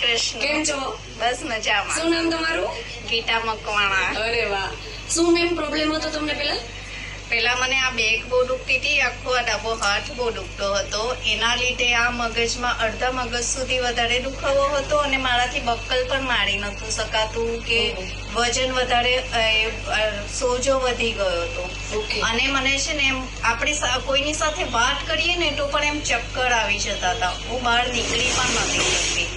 કૃષ્ણ. કેમ છો? બસ મજામાં. શું નામ તમારું? ગીતા મકવાણા. અરે વાહ. શું મેમ પ્રોબ્લેમ હતો તમને પેલા મને આ બેક બહુ દુખતી હતી, આખો આ ડાબો હાથ બહુ દુખતો હતો. એના લીધે આ મગજમાં અડધા મગજ સુધી વધારે દુખાવો હતો અને મારાથી બક્કલ પણ મારી નતું શકાતું કે વજન વધારે સોજો વધી ગયો હતો. અને મને છે ને એમ આપણે કોઈની સાથે વાત કરીએ ને તો પણ એમ ચક્કર આવી જતા હતા. હું બહાર નીકળી પણ નથી શકતી.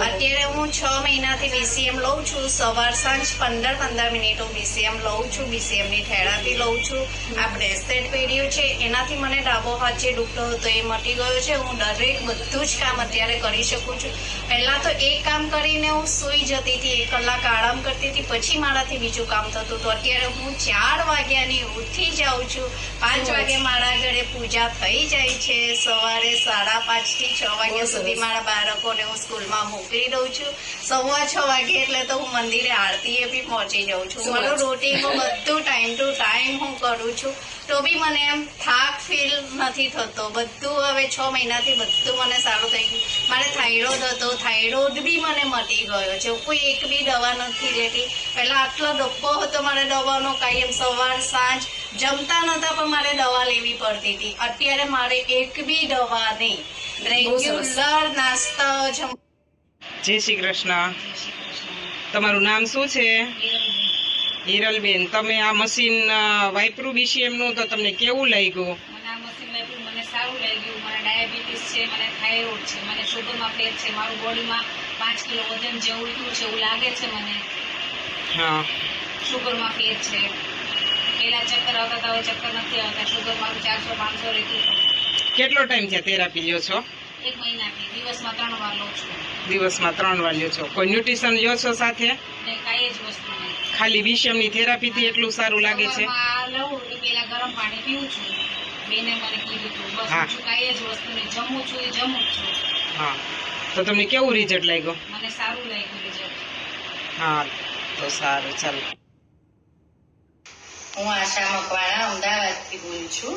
અત્યારે હું 6 મહિનાથી BCM લઉં છું. સવાર સાંજ 15 મિનિટો BCM લઉં છું. BCM ની થેરાપી લઉં છું. આ બ્રેસલેટ પહેર્યું છે એનાથી મને ડાબો હાથ જે દુખતો હતો એ મટી ગયો છે. હું દરેક બધું જ કામ અત્યારે કરી શકું છું. પહેલા તો એક કામ કરીને હું સૂઈ જતી હતી, 1 કલાક આરામ કરતી હતી, પછી મારાથી બીજું કામ થતું હતું. અત્યારે હું 4 વાગ્યાની ઉઠી જાઉં છું. 5 વાગે મારા ઘરે પૂજા થઈ જાય છે. સવારે 5:30 થી 6 વાગ્યા સુધી મારા બાળકોને હું સ્કૂલમાં મોકલી દઉં છું. 6:15 વાગે એટલે તો હું મંદિરે આરતીએ બી પહોંચી જાઉં છું. મારું રૂટીનમાં બધું ટાઈમ ટુ ટાઈમ હું કરું છું. તો બી મને એમ થાક ફીલ નથી થતો. બધું હવે 6 મહિનાથી બધું મને સારું થઈ ગયું. મારે થાઇરોઇડ હતો, થાઇરોઇડ બી મને મટી ગયો છે. કોઈ એક બી દવા નથી લેતી. પહેલા આટલો ડબ્બો હતો મારે દવાનો, કાયમ સવાર સાંજ જમતા નતા પણ મારે દવા લેવી પડતી હતી. અત્યારે મારે એક બી દવા નહીં, રેગ્યુલર નાસ્તા જમ. જય શ્રી કૃષ્ણ. તમારું નામ શું છે? હિરલબેન. તમે આ મશીન વાપર્યું BCM નું, તો તમને કેવું લાગ્યું? મને આ મશીન વાપર્યું, મને સારું લાગ્યું. મને ડાયાબિટીસ છે, મને થાઇરોઇડ છે, મને શુગરમાં ફેર છે, મારું બોડીમાં 5 કિલો વજન જે ઉલટું છે એવું લાગે છે. મને હા, શુગરમાં ફેર છે. પહેલા ચક્કર આવતા હતા, હવે ચક્કર નથી આવતા. શુગર મારું 400-500 રહેતું હતું. કેટલો ટાઈમ છે થેરાપી લ્યો છો? 1 મહિનાથી દિવસમાં 3 વાર લઉં છું. દિવસમાં 3 વાર લ્યો છો. કોઈ ન્યુટ્રિશન લ્યો છો સાથે? ને કાંઈ જ વસ્તુ નહીં. ખાલી BCM ની થેરાપી થી એટલું સારું લાગે છે? સવારમાં લઉં એટલે પહેલા ગરમ પાણી પીવું છું. બેને મને કીધું હતું. બસ હા. બીજું કાંઈ જ વસ્તુ નહીં. જમું છું એ જમું જ છું. હા, તો તમને કેવું રિઝલ્ટ લાગ્યું? મને સારું લાગ્યું રિઝલ્ટ. હા, તો સારું. ચાલો. હું આશા મકવાણા અમદાવાદથી બોલું છું.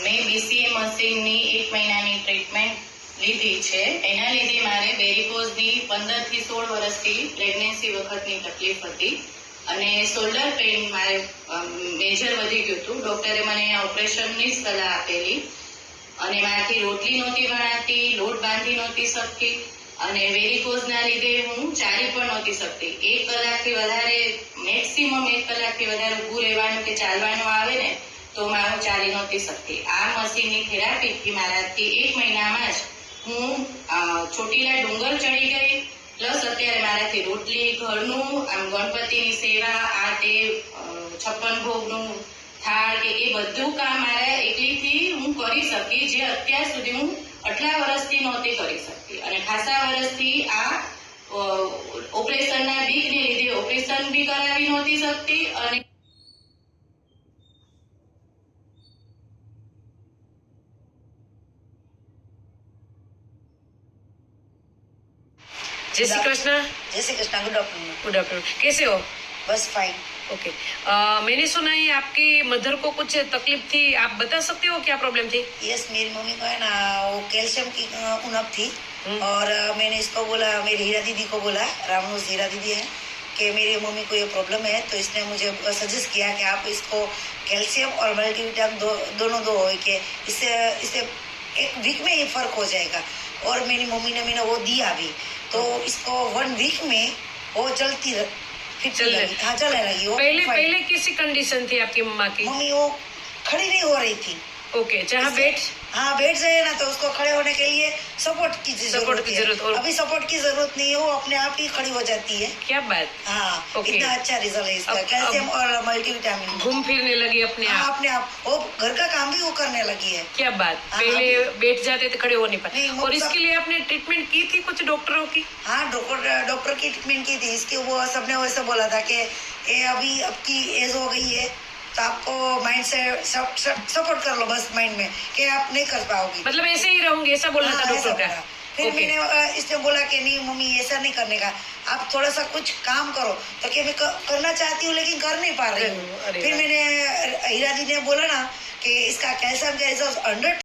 મેં BCM મશીનની 1 મહિનાની ટ્રીટમેન્ટ લીધી છે. એના લીધે મારે વેરિકોઝની 15 થી 16 વર્ષથી પ્રેગ્નન્સી વખતની તકલીફ હતી અને શોલ્ડર પેઇન મારે મેજર વધી ગયું હતું. ડૉક્ટરે મને ઓપરેશનની સલાહ આપેલી અને મારાથી રોટલી નહોતી બનાતી, લોટ બાંધી નહોતી શકતી અને વેરિકોઝના લીધે હું ચાલી પણ નહોતી શકતી. 1 કલાકથી વધારે, મેક્સિમમ 1 કલાકથી વધારે ઊભું રહેવાનું કે ચાલવાનું આવે ને તો હું ચાલી નહોતી શકતી. આ મશીનની થેરાપીથી મારાથી 1 મહિનામાં જ હું ચોટીલા ડુંગર ચડી ગઈ. પ્લસ અત્યારે મારાથી રોટલી, ઘરનું, આમ ગણપતિની સેવા, આ તે 56 ભોગનું થાળ કે એ બધું કામ મારા એકલીથી હું કરી શકી, જે અત્યાર સુધી હું આટલા વર્ષથી નહોતી કરી શકતી. અને ખાસા વર્ષથી આ ઓપરેશનના બીકને લીધે ઓપરેશન બી કરાવી નહોતી શકતી. અને जय श्री कृष्ण. जय Shri Krishna. Good afternoon. Good afternoon. कैसे हो? बस फाइन. ओके. मैंने सुना है आपकी मदर को कुछ तकलीफ थी. आप बता सकते हो क्या प्रॉब्लम थी? यस, मेरी मम्मी को है ना वो कैल्शियम की उणप थी और मैंने इसको बोला, मेरी हीरा दीदी को बोला, रामनूस हीरा दीदी है, कि मेरी मम्मी को ये प्रॉब्लम है. तो इसने मुझे सजेस्ट किया कि आप इसको कैल्शियम और मल्टीविटामिन दोनों दो, कि इससे 1 वीक में ये फर्क हो जाएगा. और मेरी मम्मी ने मैंने वो दिया भी, तो इसको 1 वीक में वो चलती चलने लगी. हाँ, चलने लगी वो. पहले कैसी कंडीशन थी आपकी मम्मा की? मम्मी वो खड़ी नहीं हो रही थी. ओके. जहाँ बैठ हाँ, बैठ जाए ना तो उसको खड़े होने के लिए सपोर्ट की जरूरत है. और अभी सपोर्ट की जरूरत नहीं है, वो अपने आप ही खड़ी हो जाती है. क्या बात. हाँ, ओके. इतना अच्छा रिजल्ट है इसका, अब कैल्शियम और मल्टीविटामिन. घूम फिरने लगी अपने हाँ, आप. अपने आप वो घर का काम भी वो करने लगी है. क्या बात. हाँ, पहले बैठ जाते थे, खड़े हो नहीं नहीं, पाते. वो और सब- इसके लिए आपने ट्रीटमेंट की थी कुछ डॉक्टरों की? हाँ, डॉक्टर की ट्रीटमेंट की थी इसकी. वो सबने वैसे बोला था कि ये अभी आपकी एज हो गई है तो आपको माइंड से सपोर्ट कर लो बस माइंड में, कि आप नहीं कर पाओगी. मतलब ऐसे ही रहूंगे ऐसा बोलना हाँ, था ऐसा डॉक्टर का. बोला. फिर ओके. मैंने इसने बोला कि नहीं मम्मी ऐसा नहीं करने का, आप थोड़ा सा कुछ काम करो. तो कि मैं करना चाहती हूँ लेकिन कर नहीं पा रही हूँ. अरे फिर वाह. मैंने हीरा दी ने बोला ना कि इसका कैल्शियम का रिजल्ट 100